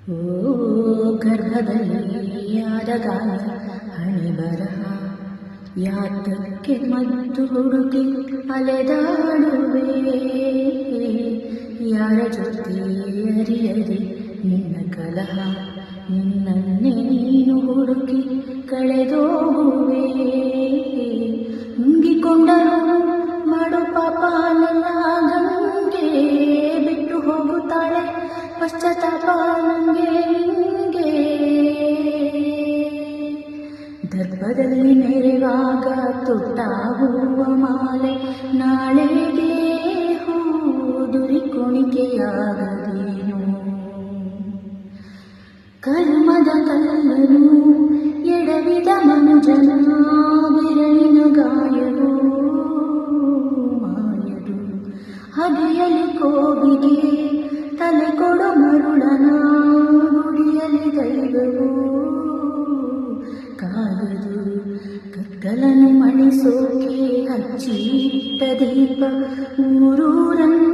ಓ ಗರ್ಭದಲ್ಲಿ ಯಾರಗಾಲ ಹಣೆ ಬರಹ ಯಾತಕ್ಕೆ ಮದ್ದು ಹುಡುಕಿ ಅಲೆದಾಡುವೆ ಯಾರ ಜೊತೆ ಅರಿಯದೆ ನಿನ್ನ ಕಲಹ ನಿನ್ನನ್ನೇ ನೀನು ಹುಡುಕಿ ಕಳೆದೋಗುವೆ ನುಂಗಿಕೊಂಡರು ಮಾಡು ಪಾಪ ನನ್ನ ಗಂಗೆ ಬಿಟ್ಟು ಹೋಗುತ್ತಾಳೆ ಪಶ್ಚಾತ್ತಾಪ ನಂಗೆ ನಿಂಗೆ ದರ್ಭದಲ್ಲಿ ಮೆರೆವಾಗ ತೊಟ್ಟಾಗುವ ಮಾಲೆ ನಾಳೆಗೆ ಹೂದುರಿ ಕುಣಿಕೆಯಾಗದೇನು ಕರ್ಮದ ಕಲ್ಲನು ಎಡವಿದ ಮನುಜನ ಬಿರಳಿನ ಗಾಯವು ಮಾಯದು ಹಗೆಯಲಿ ಕೋವಿಗೆ ತಲೆ ಕೊಡು ಮರುಳನ ಗುಡಿಯಲಿ ದೈವವು ಕಾಯದು ಕತ್ತಲನ್ನು ಮಣಿಸೋಕೆ ಹಚ್ಚಿಟ್ಟ ದೀಪ ಊರೂರನ್ನು